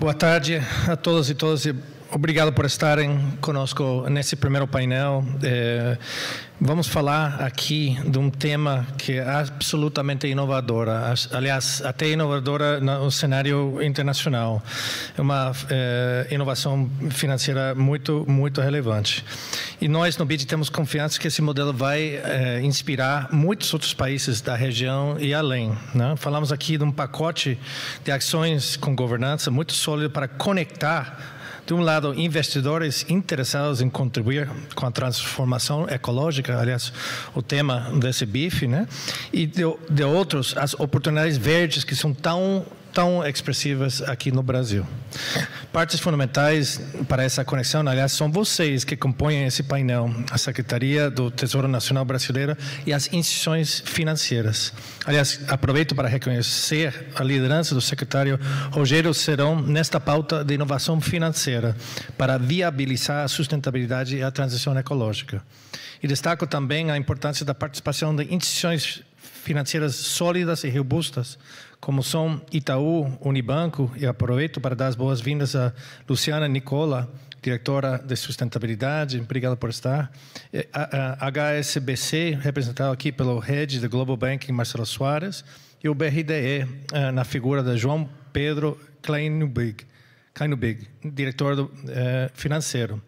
Boa tarde a todos e todas. Obrigado por estarem conosco nesse primeiro painel. Vamos falar aqui de um tema que é absolutamente inovadora, aliás, até inovadora no cenário internacional. É uma inovação financeira muito relevante. E nós, no BID, temos confiança que esse modelo vai inspirar muitos outros países da região e além, né? Falamos aqui de um pacote de ações com governança muito sólido para conectar, de um lado, investidores interessados em contribuir com a transformação ecológica, aliás, o tema desse BIF, né? E de outros, as oportunidades verdes que são tão expressivas aqui no Brasil. Partes fundamentais para essa conexão, aliás, são vocês que compõem esse painel, a Secretaria do Tesouro Nacional Brasileiro e as instituições financeiras. Aliás, aproveito para reconhecer a liderança do secretário Rogério Serão nesta pauta de inovação financeira para viabilizar a sustentabilidade e a transição ecológica. E destaco também a importância da participação de instituições financeiras sólidas e robustas, como são Itaú, Unibanco, e aproveito para dar as boas-vindas a Luciana Nicola, diretora de sustentabilidade, obrigado por estar. A HSBC, representado aqui pelo Head do Global Banking, Marcelo Soares, e o BRDE, na figura de João Pedro Kleinubig, diretor financeiro.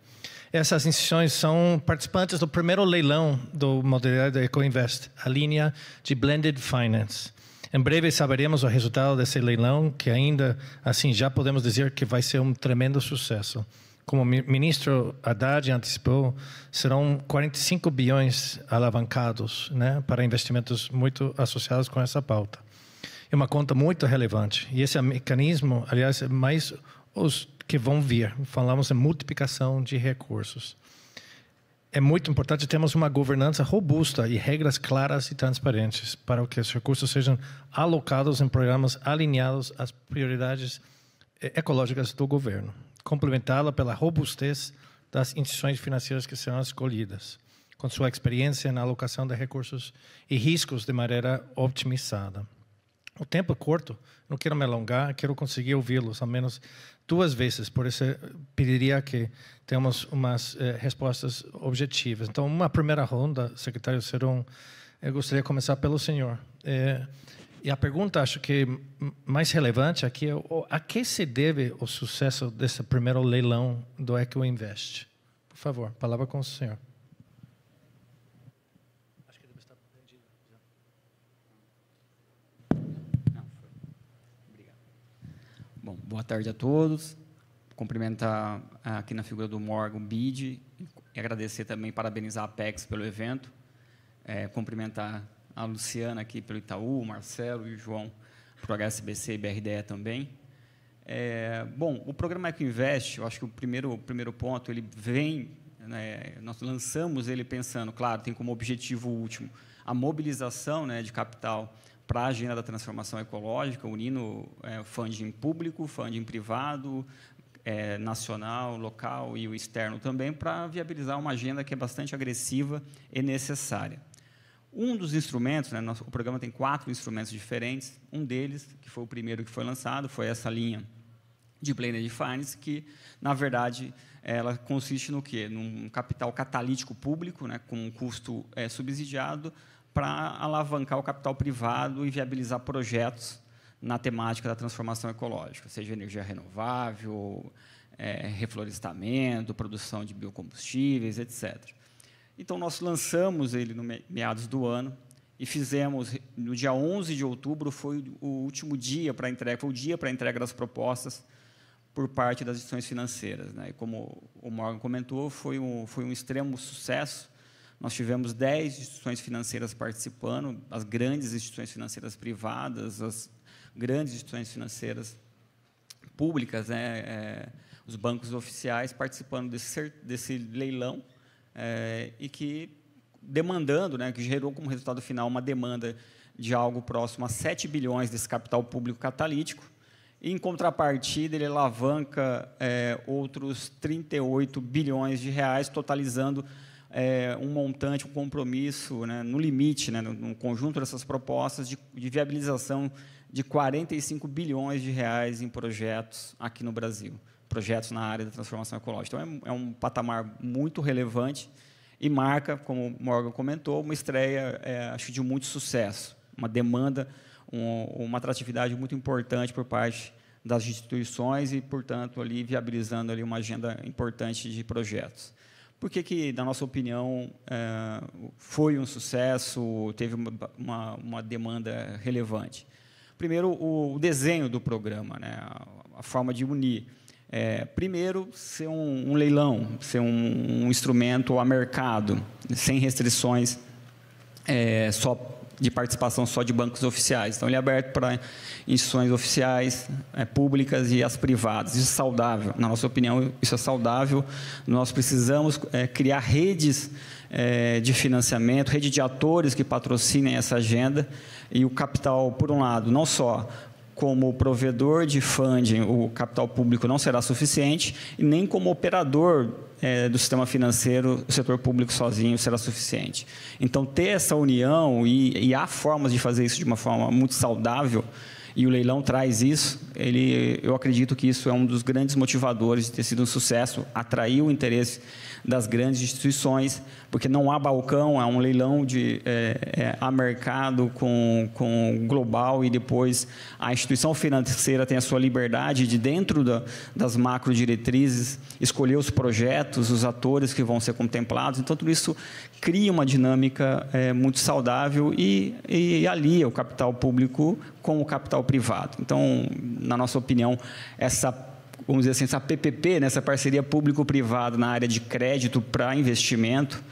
Essas instituições são participantes do primeiro leilão do modalidade EcoInvest, a linha de Blended Finance. Em breve saberemos o resultado desse leilão, que ainda assim já podemos dizer que vai ser um tremendo sucesso. Como o ministro Haddad antecipou, serão 45 bilhões alavancados, né, para investimentos muito associados com essa pauta. É uma conta muito relevante. E esse mecanismo, aliás, é mais os que vão vir. Falamos em multiplicação de recursos. É muito importante termos uma governança robusta e regras claras e transparentes para que os recursos sejam alocados em programas alinhados às prioridades ecológicas do governo, complementá-la pela robustez das instituições financeiras que serão escolhidas, com sua experiência na alocação de recursos e riscos de maneira otimizada. O tempo é curto, não quero me alongar, quero conseguir ouvi-los ao menos 2 vezes, por isso pediria que tenhamos umas respostas objetivas. Então, uma primeira ronda, secretário Serão, eu gostaria de começar pelo senhor. E a pergunta, acho que mais relevante aqui é a que se deve o sucesso desse primeiro leilão do EcoInvest? Por favor, palavra com o senhor. Bom, boa tarde a todos. Cumprimentar aqui na figura do Morgan BID e agradecer também, parabenizar a Apex pelo evento. Cumprimentar a Luciana aqui pelo Itaú, o Marcelo e o João para o HSBC e BRDE também. Bom, o programa EcoInvest, eu acho que o primeiro ponto, ele vem, né, nós lançamos ele pensando, claro, tem como objetivo último a mobilização, né, de capital para a agenda da transformação ecológica, unindo funding público, funding privado, nacional, local e o externo também, para viabilizar uma agenda que é bastante agressiva e necessária. Um dos instrumentos, né, o programa tem 4 instrumentos diferentes, um deles, que foi o primeiro que foi lançado, foi essa linha de Blended Finance, que, na verdade, ela consiste no quê? Num capital catalítico público, né, com um custo subsidiado, para alavancar o capital privado e viabilizar projetos na temática da transformação ecológica, seja energia renovável, reflorestamento, produção de biocombustíveis, etc. Então, nós lançamos ele no meados do ano e fizemos, no dia 11 de outubro, foi o último dia para entrega, foi o dia para a entrega das propostas por parte das instituições financeiras, né? E como o Morgan comentou, foi um extremo sucesso. Nós tivemos 10 instituições financeiras participando, as grandes instituições financeiras privadas, as grandes instituições financeiras públicas, né, os bancos oficiais participando desse leilão, e que demandando, né, que gerou como resultado final uma demanda de algo próximo a 7 bilhões desse capital público catalítico. E, em contrapartida, ele alavanca outros 38 bilhões de reais, totalizando um montante, um compromisso, né, no limite, né, no conjunto dessas propostas de viabilização de 45 bilhões de reais em projetos aqui no Brasil, projetos na área da transformação ecológica. Então, é um patamar muito relevante e marca, como o Morgan comentou, uma estreia, acho, de muito sucesso, uma demanda, uma atratividade muito importante por parte das instituições e, portanto, ali viabilizando ali uma agenda importante de projetos. Por que, na nossa opinião, foi um sucesso, teve uma demanda relevante? Primeiro, o desenho do programa, né? A forma de unir. Primeiro, ser um leilão, ser um instrumento a mercado, sem restrições só de participação só de bancos oficiais. Então, ele é aberto para instituições oficiais, públicas e as privadas. Isso é saudável. Na nossa opinião, isso é saudável. Nós precisamos criar redes de financiamento, rede de atores que patrocinem essa agenda, e o capital, por um lado, não só como provedor de funding, o capital público não será suficiente, e nem como operador do sistema financeiro, o setor público sozinho será suficiente. Então, ter essa união, e há formas de fazer isso de uma forma muito saudável, e o leilão traz isso, eu acredito que isso é um dos grandes motivadores de ter sido um sucesso, atraiu o interesse das grandes instituições, porque não há balcão, há um leilão a mercado com global, e depois a instituição financeira tem a sua liberdade de, dentro das macro diretrizes, escolher os projetos, os atores que vão ser contemplados. Então, tudo isso cria uma dinâmica muito saudável e alia o capital público com o capital privado. Então, na nossa opinião, vamos dizer assim, essa PPP, né, essa parceria público-privada na área de crédito para investimento,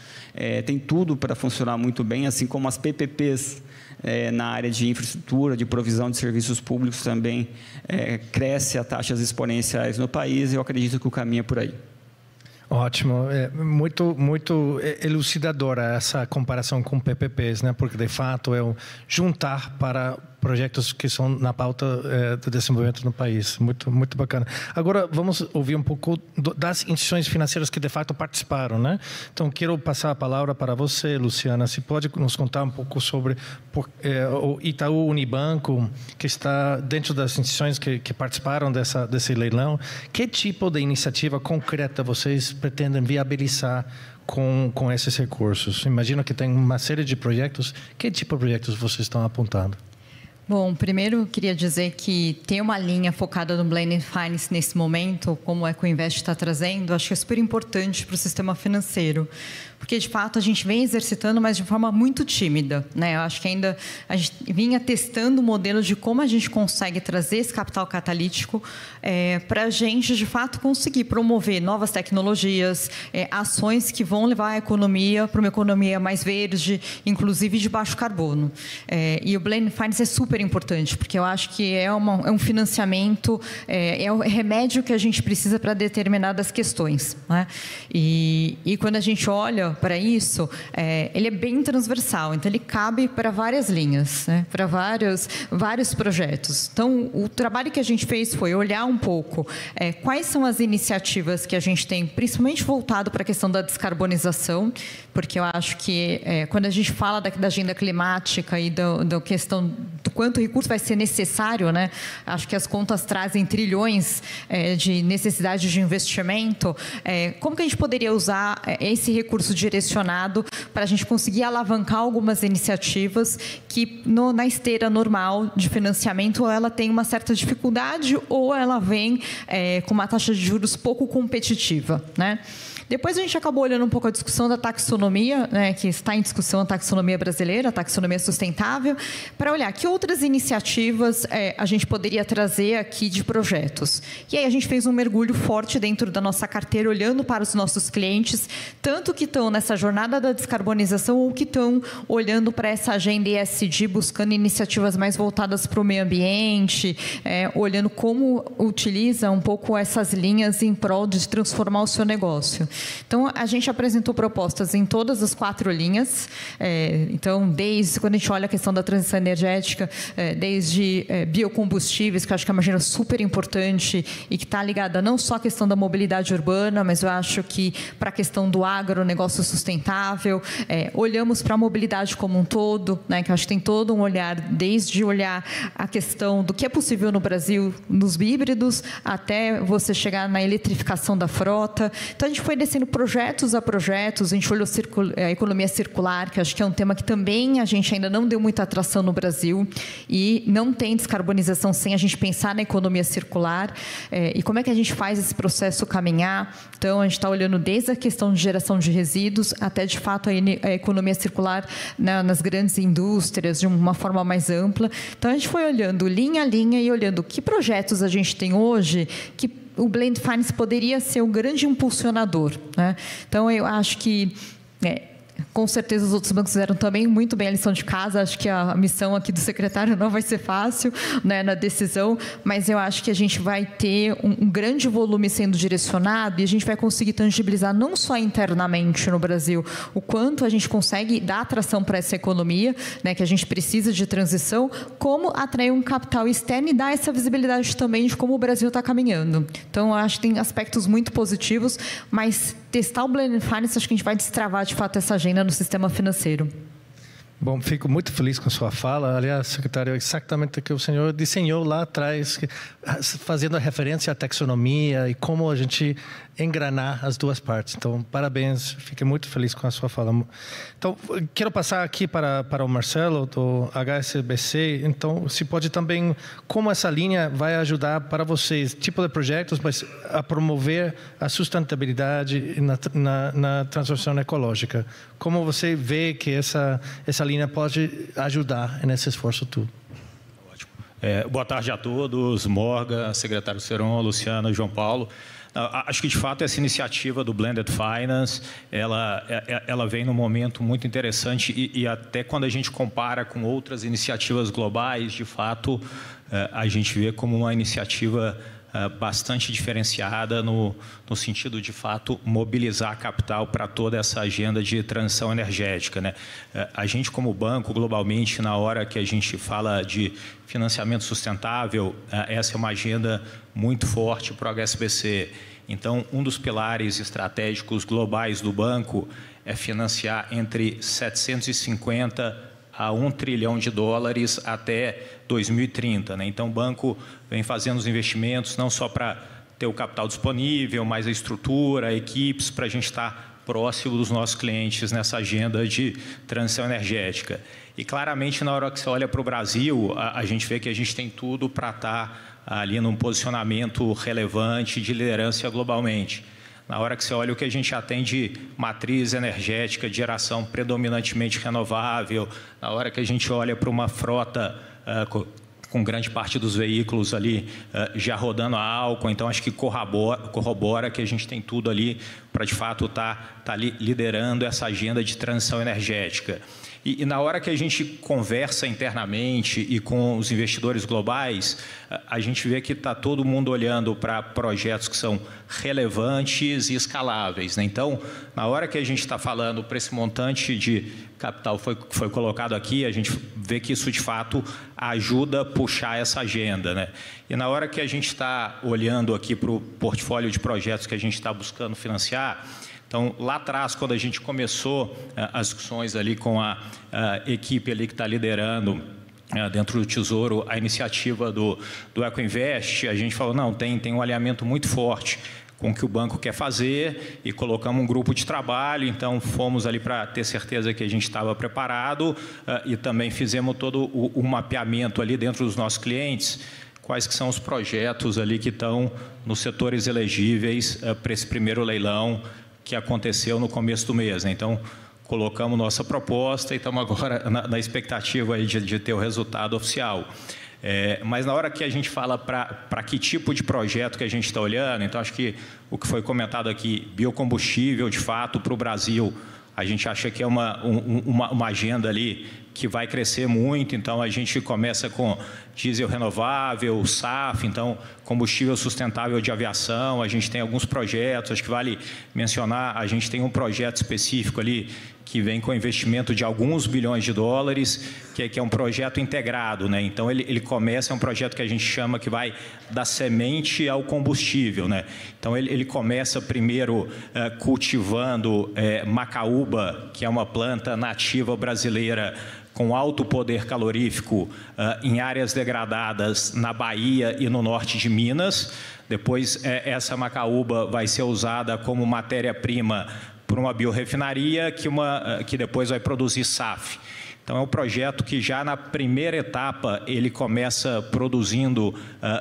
tem tudo para funcionar muito bem, assim como as PPPs na área de infraestrutura, de provisão de serviços públicos também cresce a taxas exponenciais no país, e eu acredito que o caminho é por aí. Ótimo, muito elucidadora essa comparação com PPPs, né? Porque de fato é juntar para projetos que são na pauta do desenvolvimento no país. Muito bacana. Agora vamos ouvir um pouco das instituições financeiras que de fato participaram, né? Então quero passar a palavra para você, Luciana. Se pode nos contar um pouco sobre o Itaú Unibanco, que está dentro das instituições que participaram desse leilão. Que tipo de iniciativa concreta vocês pretendem viabilizar com esses recursos? Imagino que tem uma série de projetos. Que tipo de projetos vocês estão apontando? Bom, primeiro eu queria dizer que ter uma linha focada no Blended Finance nesse momento, como a EcoInvest está trazendo, acho que é super importante para o sistema financeiro, porque de fato a gente vem exercitando, mas de forma muito tímida, né? Eu acho que ainda a gente vinha testando o modelo de como a gente consegue trazer esse capital catalítico para a gente de fato conseguir promover novas tecnologias, ações que vão levar a economia para uma economia mais verde, inclusive de baixo carbono. E o Blended Finance é super importante, porque eu acho que é um financiamento, é o remédio que a gente precisa para determinadas questões, né? E quando a gente olha para isso, ele é bem transversal, então ele cabe para várias linhas, né? Para vários projetos. Então, o trabalho que a gente fez foi olhar um pouco quais são as iniciativas que a gente tem, principalmente voltado para a questão da descarbonização, porque eu acho que quando a gente fala da agenda climática e da questão do quanto recurso vai ser necessário, né? Acho que as contas trazem trilhões de necessidade de investimento. Como que a gente poderia usar esse recurso direcionado para a gente conseguir alavancar algumas iniciativas que na esteira normal de financiamento ela tem uma certa dificuldade ou ela vem com uma taxa de juros pouco competitiva, né? Depois a gente acabou olhando um pouco a discussão da taxonomia, né, que está em discussão a taxonomia brasileira, a taxonomia sustentável, para olhar que outras iniciativas a gente poderia trazer aqui de projetos. E aí a gente fez um mergulho forte dentro da nossa carteira, olhando para os nossos clientes, tanto que estão nessa jornada da descarbonização ou que estão olhando para essa agenda ESG, buscando iniciativas mais voltadas para o meio ambiente, olhando como utiliza um pouco essas linhas em prol de transformar o seu negócio. Então, a gente apresentou propostas em todas as 4 linhas. Então, desde quando a gente olha a questão da transição energética, desde biocombustíveis, que eu acho que é uma agenda super importante e que está ligada não só à questão da mobilidade urbana, mas eu acho que para a questão do agronegócio sustentável, olhamos para a mobilidade como um todo, né, que eu acho que tem todo um olhar, desde olhar a questão do que é possível no Brasil, nos híbridos, até você chegar na eletrificação da frota. Então, a gente foi descendo projetos a projetos, a gente olhou a economia circular, que acho que é um tema que também a gente ainda não deu muita atração no Brasil, e não tem descarbonização sem a gente pensar na economia circular, e como é que a gente faz esse processo caminhar. Então, a gente está olhando desde a questão de geração de resíduos até, de fato, a economia circular nas grandes indústrias, de uma forma mais ampla. Então, a gente foi olhando linha a linha e olhando que projetos a gente tem hoje que o Blended Finance poderia ser um grande impulsionador, né? Então, eu acho que com certeza os outros bancos fizeram também muito bem a lição de casa. Acho que a missão aqui do secretário não vai ser fácil, né, na decisão, mas eu acho que a gente vai ter um grande volume sendo direcionado e a gente vai conseguir tangibilizar não só internamente no Brasil o quanto a gente consegue dar atração para essa economia, né, que a gente precisa de transição, como atrair um capital externo e dar essa visibilidade também de como o Brasil está caminhando. Então, eu acho que tem aspectos muito positivos, mas testar o Blended Finance, acho que a gente vai destravar, de fato, essa agenda no sistema financeiro. Bom, fico muito feliz com a sua fala. Aliás, secretário, exatamente o que o senhor desenhou lá atrás, fazendo a referência à taxonomia e como a gente engranar as duas partes. Então, parabéns, fiquei muito feliz com a sua fala. Então, quero passar aqui para o Marcelo, do HSBC. Então, se pode também, como essa linha vai ajudar para vocês, tipo de projetos, mas a promover a sustentabilidade na transformação ecológica. Como você vê que essa linha pode ajudar nesse esforço todo? Ótimo. Boa tarde a todos, Morgan, secretário Seron, Luciano, João Paulo. Acho que, de fato, essa iniciativa do Blended Finance, ela vem num momento muito interessante e até quando a gente compara com outras iniciativas globais, de fato, a gente vê como uma iniciativa bastante diferenciada no sentido, de fato, mobilizar capital para toda essa agenda de transição energética, né? A gente, como banco, globalmente, na hora que a gente fala de financiamento sustentável, essa é uma agenda muito forte para o HSBC. Então, um dos pilares estratégicos globais do banco é financiar entre 750 a $1 trilhão até 2030. Né? Então, o banco vem fazendo os investimentos não só para ter o capital disponível, mas a estrutura, a equipes, para a gente estar próximo dos nossos clientes nessa agenda de transição energética. E, claramente, na hora que você olha para o Brasil, a gente vê que a gente tem tudo para estar ali num posicionamento relevante de liderança globalmente. Na hora que você olha o que a gente já tem de matriz energética, de geração predominantemente renovável, na hora que a gente olha para uma frota com grande parte dos veículos ali já rodando a álcool, então acho que corrobora que a gente tem tudo ali para, de fato, estar liderando essa agenda de transição energética. E na hora que a gente conversa internamente e com os investidores globais, a gente vê que está todo mundo olhando para projetos que são relevantes e escaláveis, né? Então, na hora que a gente está falando para esse montante de capital que foi colocado aqui, a gente vê que isso, de fato, ajuda a puxar essa agenda, né? E na hora que a gente está olhando aqui para o portfólio de projetos que a gente está buscando financiar, então, lá atrás, quando a gente começou as discussões ali com a equipe ali que está liderando dentro do Tesouro a iniciativa do EcoInvest, a gente falou, não, tem um alinhamento muito forte com o que o banco quer fazer e colocamos um grupo de trabalho, então fomos ali para ter certeza que a gente estava preparado e também fizemos todo o mapeamento ali dentro dos nossos clientes, quais que são os projetos ali que estão nos setores elegíveis para esse primeiro leilão que aconteceu no começo do mês, né? Então, colocamos nossa proposta e estamos agora na expectativa aí de ter o resultado oficial. Mas na hora que a gente fala para que tipo de projeto que a gente está olhando, então acho que o que foi comentado aqui, biocombustível, de fato, para o Brasil, a gente acha que é uma agenda ali que vai crescer muito. Então, a gente começa com diesel renovável, SAF, então, combustível sustentável de aviação. A gente tem alguns projetos, acho que vale mencionar, a gente tem um projeto específico ali que vem com investimento de alguns bilhões de dólares, que é um projeto integrado, né? Então, ele começa, é um projeto que a gente chama que vai da semente ao combustível, né? Então, ele começa primeiro cultivando macaúba, que é uma planta nativa brasileira com alto poder calorífico em áreas degradadas na Bahia e no norte de Minas. Depois, essa macaúba vai ser usada como matéria-prima por uma biorrefinaria que depois vai produzir SAF. Então, é um projeto que já na primeira etapa ele começa produzindo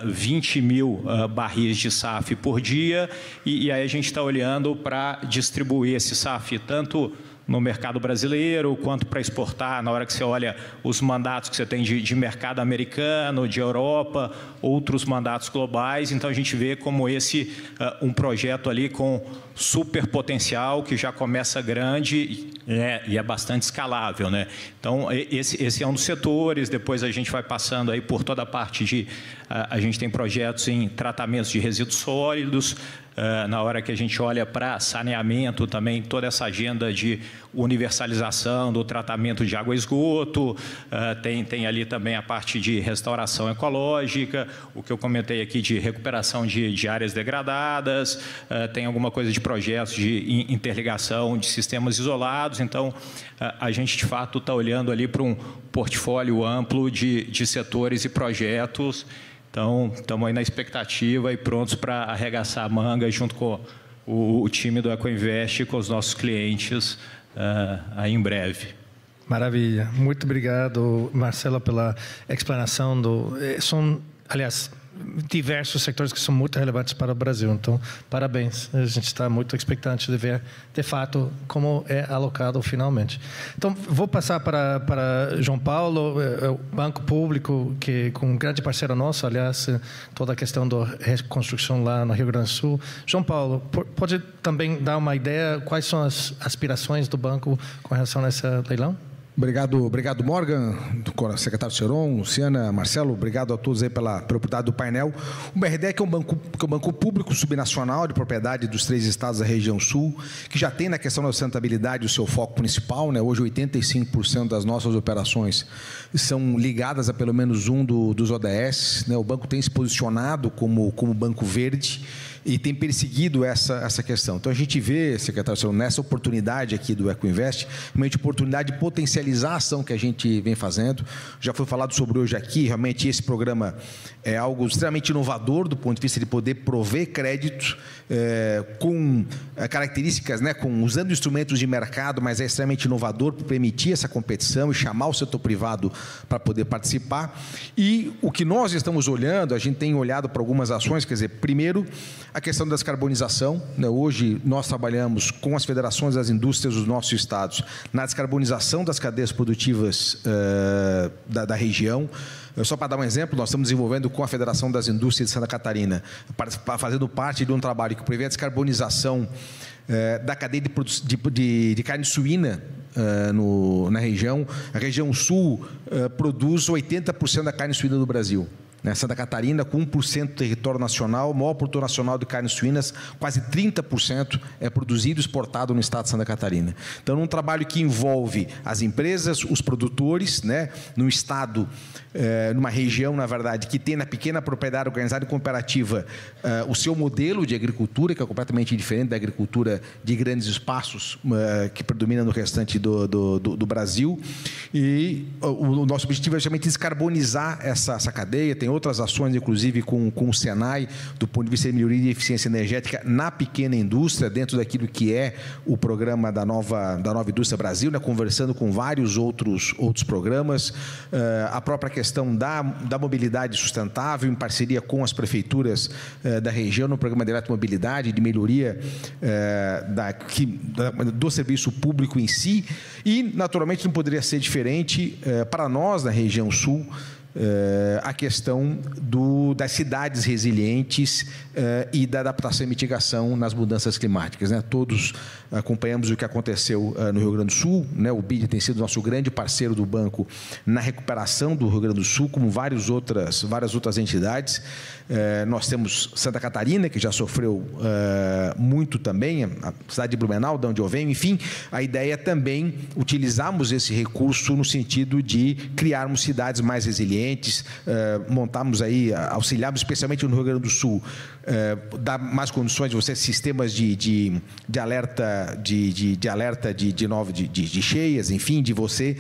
20 mil barris de SAF por dia e aí a gente está olhando para distribuir esse SAF tanto no mercado brasileiro, quanto para exportar, na hora que você olha os mandatos que você tem de mercado americano, de Europa, outros mandatos globais. Então, a gente vê como esse um projeto ali com super potencial, que já começa grande e é bastante escalável, né? Então, esse é um dos setores. Depois a gente vai passando aí por toda a parte de... A gente tem projetos em tratamentos de resíduos sólidos, na hora que a gente olha para saneamento também, toda essa agenda de universalização do tratamento de água e esgoto, tem ali também a parte de restauração ecológica, o que eu comentei aqui de recuperação de áreas degradadas, tem alguma coisa de projetos de interligação de sistemas isolados. Então, a gente, de fato, está olhando ali para um portfólio amplo de setores e projetos. Então, estamos aí na expectativa e prontos para arregaçar a manga junto com o time do Ecoinvest e com os nossos clientes aí em breve. Maravilha. Muito obrigado, Marcelo, pela explanação. São, aliás, diversos setores que são muito relevantes para o Brasil. Então, parabéns. A gente está muito expectante de ver, de fato, como é alocado finalmente. Então, vou passar para João Paulo, o Banco Público, que com um grande parceiro nosso, aliás, toda a questão da reconstrução lá no Rio Grande do Sul. João Paulo, pode também dar uma ideia quais são as aspirações do banco com relação a esse leilão? Obrigado, Morgan, secretário Seron, Luciana, Marcelo, obrigado a todos aí pela oportunidade do painel. O BRDEC é um banco público subnacional de propriedade dos 3 estados da região sul, que já tem na questão da sustentabilidade o seu foco principal, né? Hoje 85% das nossas operações são ligadas a pelo menos um dos ODS, né? O banco tem se posicionado como banco verde e tem perseguido essa questão. Então, a gente vê, secretário Seron, nessa oportunidade aqui do Ecoinvest, realmente oportunidade de potencializar a ação que a gente vem fazendo. Já foi falado sobre hoje aqui, realmente esse programa é algo extremamente inovador do ponto de vista de poder prover crédito com características, né, usando instrumentos de mercado, mas é extremamente inovador para permitir essa competição e chamar o setor privado para poder participar. E o que nós estamos olhando, a gente tem olhado para algumas ações, quer dizer, primeiro, a questão da descarbonização, né? Hoje nós trabalhamos com as federações das indústrias dos nossos estados na descarbonização das cadeias produtivas da região. Só para dar um exemplo, nós estamos desenvolvendo com a Federação das Indústrias de Santa Catarina, fazendo parte de um trabalho que prevê a descarbonização da cadeia de carne suína na região. A região sul produz 80% da carne suína do Brasil. Santa Catarina, com 1% do território nacional, o maior produtor nacional de carnes suínas, quase 30% é produzido e exportado no estado de Santa Catarina. Então, é um trabalho que envolve as empresas, os produtores, né, no estado, numa região, na verdade, que tem na pequena propriedade organizada e cooperativa o seu modelo de agricultura, que é completamente diferente da agricultura de grandes espaços que predomina no restante do Brasil. E o nosso objetivo é justamente descarbonizar essa cadeia. Tem outras ações, inclusive com o Senai, do ponto de vista de melhoria de eficiência energética na pequena indústria, dentro daquilo que é o programa da Nova Indústria Brasil, né, conversando com vários outros programas, a própria questão da mobilidade sustentável, em parceria com as prefeituras da região, no programa de eletromobilidade, de melhoria do serviço público em si, e, naturalmente, não poderia ser diferente para nós, na região sul, a questão das cidades resilientes e da adaptação e mitigação nas mudanças climáticas, né? Todos acompanhamos o que aconteceu no Rio Grande do Sul, né? O BID tem sido nosso grande parceiro do banco na recuperação do Rio Grande do Sul, como várias outras entidades. Nós temos Santa Catarina, que já sofreu muito também, a cidade de Blumenau, de onde eu venho. Enfim, a ideia é também utilizarmos esse recurso no sentido de criarmos cidades mais resilientes, montarmos aí, auxiliarmos especialmente no Rio Grande do Sul, dar mais condições de você, sistemas de alerta de cheias, enfim, de você,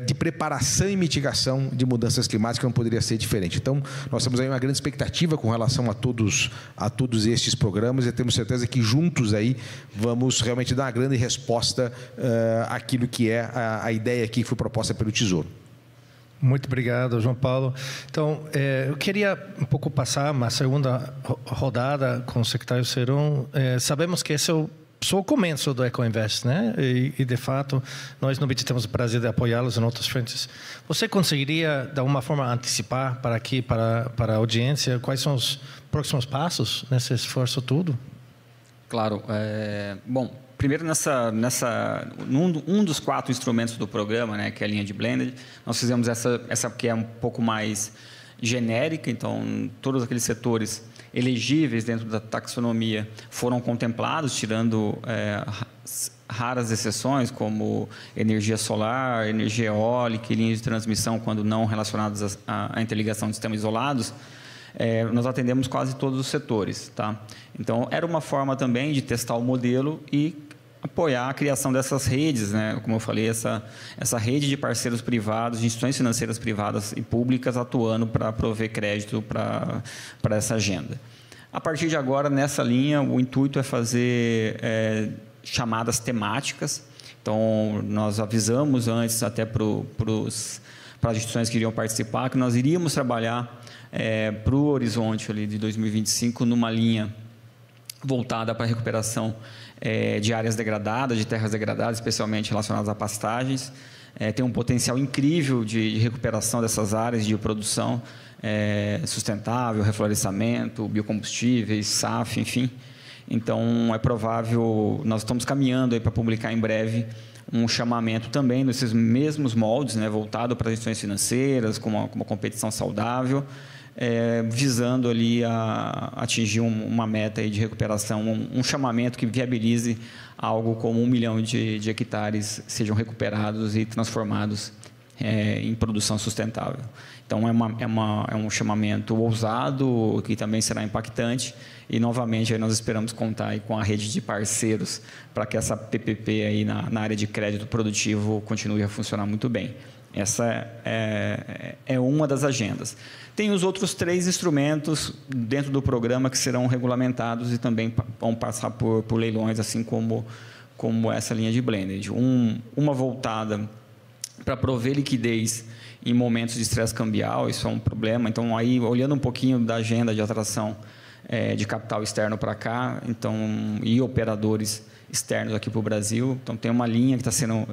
de preparação e mitigação de mudanças climáticas, não poderia ser diferente. Então, nós temos aí uma grande expectativa com relação a todos estes programas, e temos certeza que juntos aí vamos realmente dar uma grande resposta àquilo que é a ideia aqui que foi proposta pelo Tesouro. Muito obrigado, João Paulo. Então, eu queria um pouco passar uma segunda rodada com o secretário Seron. Sabemos que esse é só o começo do EcoInvest, né? E, de fato, nós no BID temos o prazer de apoiá-los em outras frentes. Você conseguiria, de alguma forma, antecipar para a audiência, quais são os próximos passos nesse esforço todo? Claro. Bom, primeiro, um dos 4 instrumentos do programa, né, que é a linha de blended, nós fizemos essa que é um pouco mais genérica. Então, todos aqueles setores elegíveis dentro da taxonomia foram contemplados, tirando raras exceções, como energia solar, energia eólica e linhas de transmissão, quando não relacionadas à interligação de sistemas isolados. Nós atendemos quase todos os setores, tá? Então, era uma forma também de testar o modelo e apoiar a criação dessas redes, né? Como eu falei, essa rede de parceiros privados, de instituições financeiras privadas e públicas atuando para prover crédito para essa agenda. A partir de agora, nessa linha, o intuito é fazer chamadas temáticas. Então, nós avisamos antes até para as instituições que iriam participar que nós iríamos trabalhar para o horizonte ali de 2025 numa linha voltada para a recuperação de áreas degradadas, de terras degradadas, especialmente relacionadas a pastagens. Tem um potencial incrível de recuperação dessas áreas de produção sustentável, reflorestamento, biocombustíveis, SAF, enfim. Então, é provável, nós estamos caminhando para publicar em breve um chamamento também nesses mesmos moldes, né, voltado para as instituições financeiras, com uma competição saudável, visando ali a atingir uma meta aí de recuperação, um chamamento que viabilize algo como 1 milhão de hectares sejam recuperados e transformados em produção sustentável. Então, é um chamamento ousado, que também será impactante, e, novamente, aí nós esperamos contar aí com a rede de parceiros para que essa PPP aí na área de crédito produtivo continue a funcionar muito bem. Essa é uma das agendas. Tem os outros 3 instrumentos dentro do programa que serão regulamentados e também vão passar por leilões, assim como essa linha de blended. Uma voltada para prover liquidez em momentos de estresse cambial, isso é um problema. Então, aí, olhando um pouquinho da agenda de atração de capital externo para cá, então, e operadores externos aqui para o Brasil. Então, tem uma linha que está sendo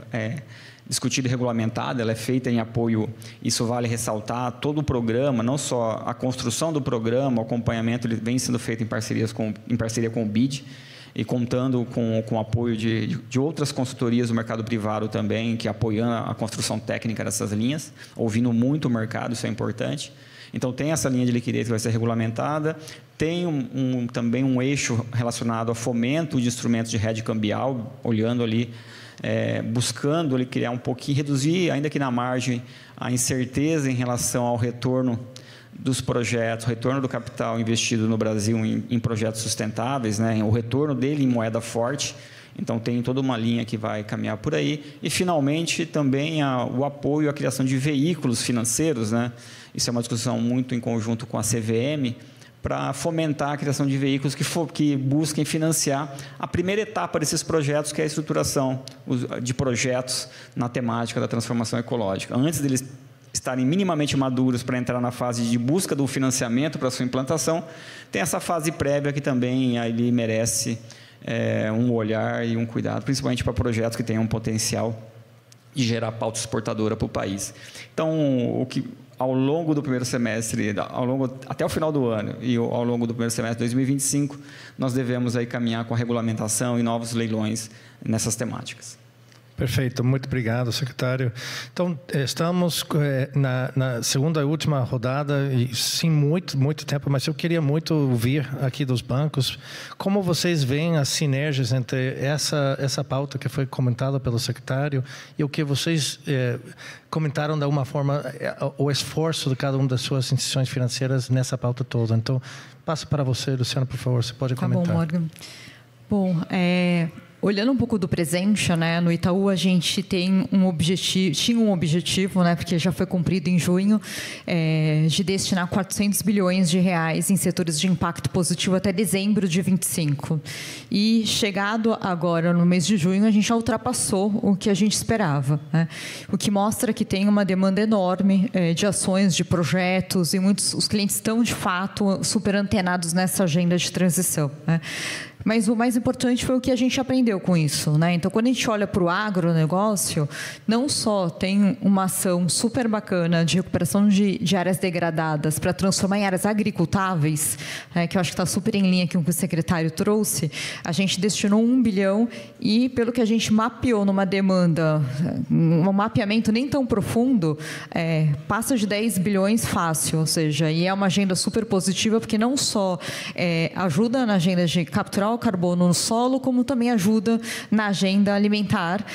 discutida e regulamentada, ela é feita em apoio, isso vale ressaltar, todo o programa, não só a construção do programa, o acompanhamento, ele vem sendo feito em parceria com o BID, e contando com o apoio de outras consultorias do mercado privado também, que apoiam a construção técnica dessas linhas, ouvindo muito o mercado, isso é importante. Então, tem essa linha de liquidez que vai ser regulamentada, tem também um eixo relacionado a fomento de instrumentos de hedge cambial, olhando ali, buscando ali criar um pouquinho, reduzir, ainda que na margem, a incerteza em relação ao retorno dos projetos, o retorno do capital investido no Brasil em projetos sustentáveis, né, o retorno dele em moeda forte. Então, tem toda uma linha que vai caminhar por aí. E, finalmente, também o apoio à criação de veículos financeiros, né? Isso é uma discussão muito em conjunto com a CVM, para fomentar a criação de veículos que busquem financiar a primeira etapa desses projetos, que é a estruturação de projetos na temática da transformação ecológica. Antes deles estarem minimamente maduros para entrar na fase de busca do financiamento para a sua implantação, tem essa fase prévia que também ali merece um olhar e um cuidado, principalmente para projetos que tenham um potencial de gerar pauta exportadora para o país. Então, ao longo do primeiro semestre, até o final do ano e ao longo do primeiro semestre de 2025, nós devemos aí caminhar com a regulamentação e novos leilões nessas temáticas. Perfeito, muito obrigado, secretário. Então, estamos na segunda e última rodada, e sim, muito tempo, mas eu queria muito ouvir aqui dos bancos como vocês veem as sinergias entre essa pauta que foi comentada pelo secretário e o que vocês comentaram de alguma forma, o esforço de cada uma das suas instituições financeiras nessa pauta toda. Então, passo para você, Luciana, por favor, você pode comentar. Tá bom, Morgan. Bom, olhando um pouco do presente, né, no Itaú a gente tinha um objetivo, né, porque já foi cumprido em junho, de destinar 400 bilhões de reais em setores de impacto positivo até dezembro de 25. E chegado agora no mês de junho, a gente já ultrapassou o que a gente esperava, né? O que mostra que tem uma demanda enorme de ações, de projetos, e os clientes estão, de fato, super antenados nessa agenda de transição, né? Mas o mais importante foi o que a gente aprendeu com isso, né? Então, quando a gente olha para o agronegócio, não só tem uma ação super bacana de recuperação de áreas degradadas para transformar em áreas agricultáveis, que eu acho que está super em linha com o que o secretário trouxe, a gente destinou 1 bilhão e, pelo que a gente mapeou numa demanda, um mapeamento nem tão profundo, passa de 10 bilhões fácil, ou seja, e é uma agenda super positiva, porque não só ajuda na agenda de capturar o carbono no solo, como também ajuda na agenda alimentar,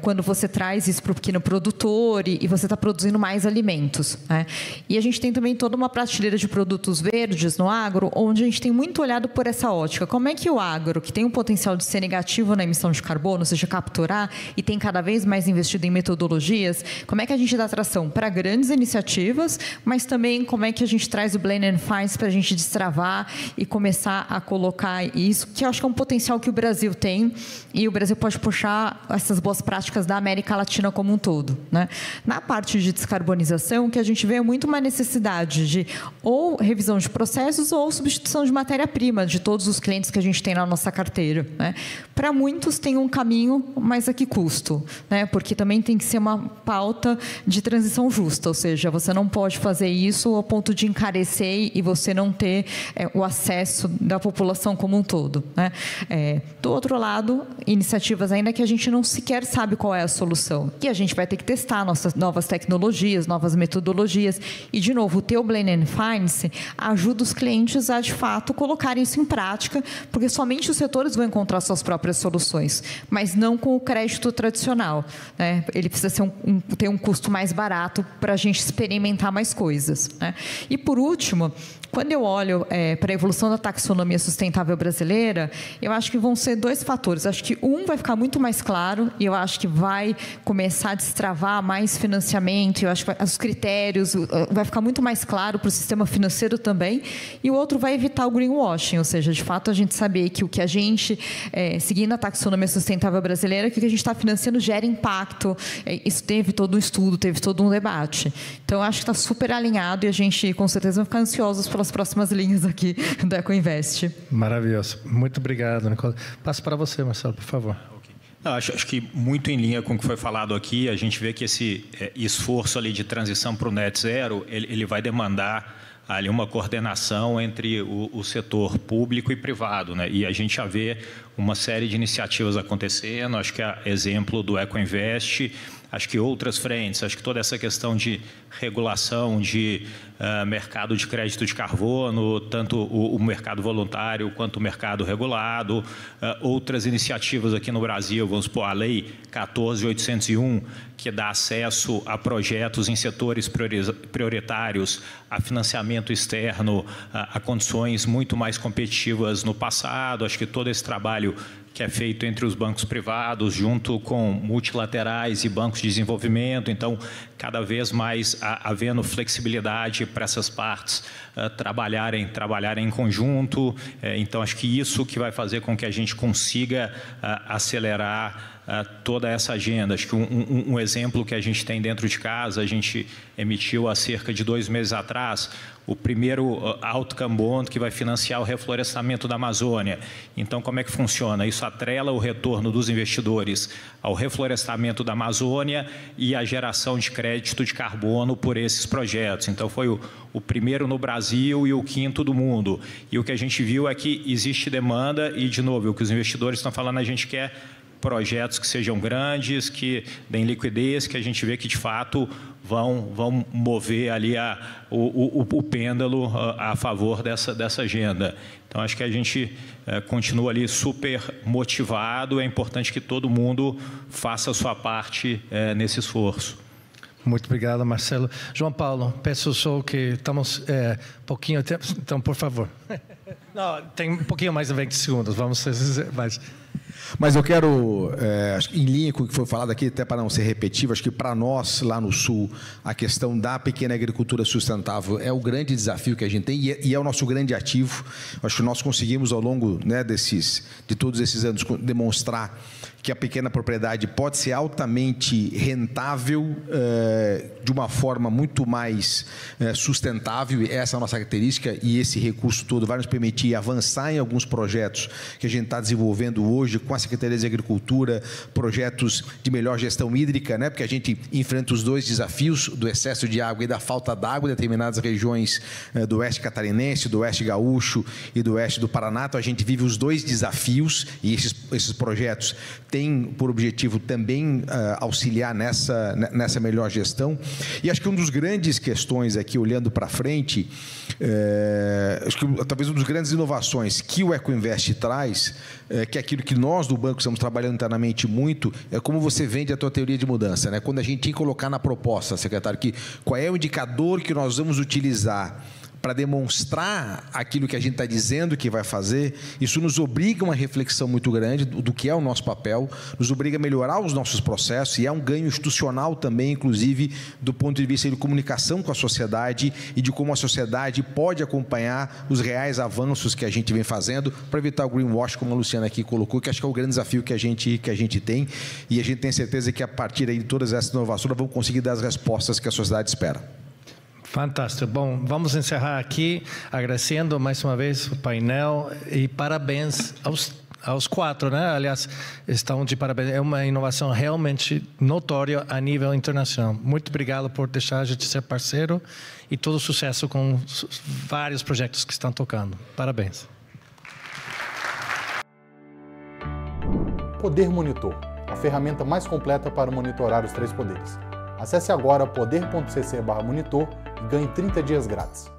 quando você traz isso para o pequeno produtor e você está produzindo mais alimentos, né? E a gente tem também toda uma prateleira de produtos verdes no agro, onde a gente tem muito olhado por essa ótica. Como é que o agro, que tem um potencial de ser negativo na emissão de carbono, ou seja, capturar, e tem cada vez mais investido em metodologias, como é que a gente dá atração para grandes iniciativas, mas também como é que a gente traz o Blend and Finance para a gente destravar e começar a colocar isso, que eu acho que é um potencial que o Brasil tem, e o Brasil pode puxar essas boas práticas da América Latina como um todo, né? Na parte de descarbonização, o que a gente vê é muito uma necessidade de ou revisão de processos ou substituição de matéria-prima de todos os clientes que a gente tem na nossa carteira, né? Para muitos tem um caminho, mas a que custo, né? Porque também tem que ser uma pauta de transição justa, ou seja, você não pode fazer isso ao ponto de encarecer e você não ter o acesso da população como um todo, né? Do outro lado, iniciativas ainda que a gente não sequer sabe qual é a solução, e a gente vai ter que testar nossas novas tecnologias, novas metodologias, e de novo, o teu Blend and Finance ajuda os clientes a de fato colocarem isso em prática, porque somente os setores vão encontrar suas próprias soluções, mas não com o crédito tradicional, né? Ele precisa ter um custo mais barato para a gente experimentar mais coisas, né? E por último, quando eu olho para a evolução da taxonomia sustentável brasileira, eu acho que vão ser 2 fatores. Acho que vai ficar muito mais claro, e eu acho que vai começar a destravar mais financiamento, eu acho que os critérios, vai ficar muito mais claro para o sistema financeiro também, e o outro vai evitar o greenwashing, ou seja, de fato a gente saber que o que a gente, seguindo a taxonomia sustentável brasileira, que o que a gente está financiando gera impacto, isso teve todo um estudo, teve todo um debate. Então, eu acho que está super alinhado, e a gente, com certeza, vai ficar ansiosos pelas próximas linhas aqui da Ecoinvest. Maravilhoso. Muito obrigado, Nicola. Passo para você, Marcelo, por favor. Acho que muito em linha com o que foi falado aqui, a gente vê que esse esforço ali de transição para o net zero, ele vai demandar ali uma coordenação entre o setor público e privado, né? E a gente já vê uma série de iniciativas acontecendo, acho que é exemplo do Ecoinvest, acho que outras frentes, acho que toda essa questão de regulação de mercado de crédito de carbono, tanto o mercado voluntário quanto o mercado regulado, outras iniciativas aqui no Brasil, vamos supor, a Lei 14.801, que dá acesso a projetos em setores prioritários, a financiamento externo, a condições muito mais competitivas no passado. Acho que todo esse trabalho que é feito entre os bancos privados, junto com multilaterais e bancos de desenvolvimento. Então, cada vez mais havendo flexibilidade para essas partes trabalharem em conjunto. Então, acho que isso que vai fazer com que a gente consiga acelerar toda essa agenda. Acho que um exemplo que a gente tem dentro de casa, a gente emitiu há cerca de 2 meses atrás o primeiro outcome bond que vai financiar o reflorestamento da Amazônia. Então, como é que funciona? Isso atrela o retorno dos investidores ao reflorestamento da Amazônia e a geração de crédito de carbono por esses projetos. Então, foi o primeiro no Brasil e o 5º do mundo. E o que a gente viu é que existe demanda e, de novo, o que os investidores estão falando, a gente quer projetos que sejam grandes, que deem liquidez, que a gente vê que, de fato, vão mover ali o pêndulo a favor dessa agenda. Então, acho que a gente continua ali super motivado. É importante que todo mundo faça a sua parte nesse esforço. Muito obrigado, Marcelo. João Paulo, peço só que estamos pouquinho tempo, então, por favor. Não, tem um pouquinho mais de 20 segundos, vamos fazer mais. Mas eu quero, acho que em linha com o que foi falado aqui, até para não ser repetitivo, acho que para nós, lá no Sul, a questão da pequena agricultura sustentável é o grande desafio que a gente tem e é o nosso grande ativo. Acho que nós conseguimos, ao longo, né, de todos esses anos, demonstrar que a pequena propriedade pode ser altamente rentável de uma forma muito mais sustentável. Essa é a nossa característica e esse recurso todo vai nos permitir avançar em alguns projetos que a gente está desenvolvendo hoje com a Secretaria de Agricultura, projetos de melhor gestão hídrica, né? Porque a gente enfrenta os 2 desafios do excesso de água e da falta d'água em determinadas regiões do oeste catarinense, do oeste gaúcho e do oeste do Paraná. Então, a gente vive os 2 desafios e esses projetos têm por objetivo também auxiliar nessa melhor gestão. E acho que uma das grandes questões aqui, olhando para frente, acho que talvez uma das grandes inovações que o EcoInvest traz, que é aquilo que nós do banco estamos trabalhando internamente muito, é como você vende a tua teoria de mudança, né? Quando a gente tem que colocar na proposta, secretário, que qual é o indicador que nós vamos utilizar para demonstrar aquilo que a gente está dizendo que vai fazer, isso nos obriga a uma reflexão muito grande do que é o nosso papel, nos obriga a melhorar os nossos processos e é um ganho institucional também, inclusive, do ponto de vista de comunicação com a sociedade e de como a sociedade pode acompanhar os reais avanços que a gente vem fazendo para evitar o greenwash, como a Luciana aqui colocou, que acho que é o grande desafio que a gente tem e a gente tem certeza que a partir aí de todas essas inovações nós vamos conseguir dar as respostas que a sociedade espera. Fantástico. Bom, vamos encerrar aqui agradecendo mais uma vez o painel e parabéns aos 4, né? Aliás, estão de parabéns. É uma inovação realmente notória a nível internacional. Muito obrigado por deixar a gente ser parceiro e todo sucesso com vários projetos que estão tocando. Parabéns. Poder Monitor, a ferramenta mais completa para monitorar os 3 poderes. Acesse agora poder.cc/monitor e ganhe 30 dias grátis.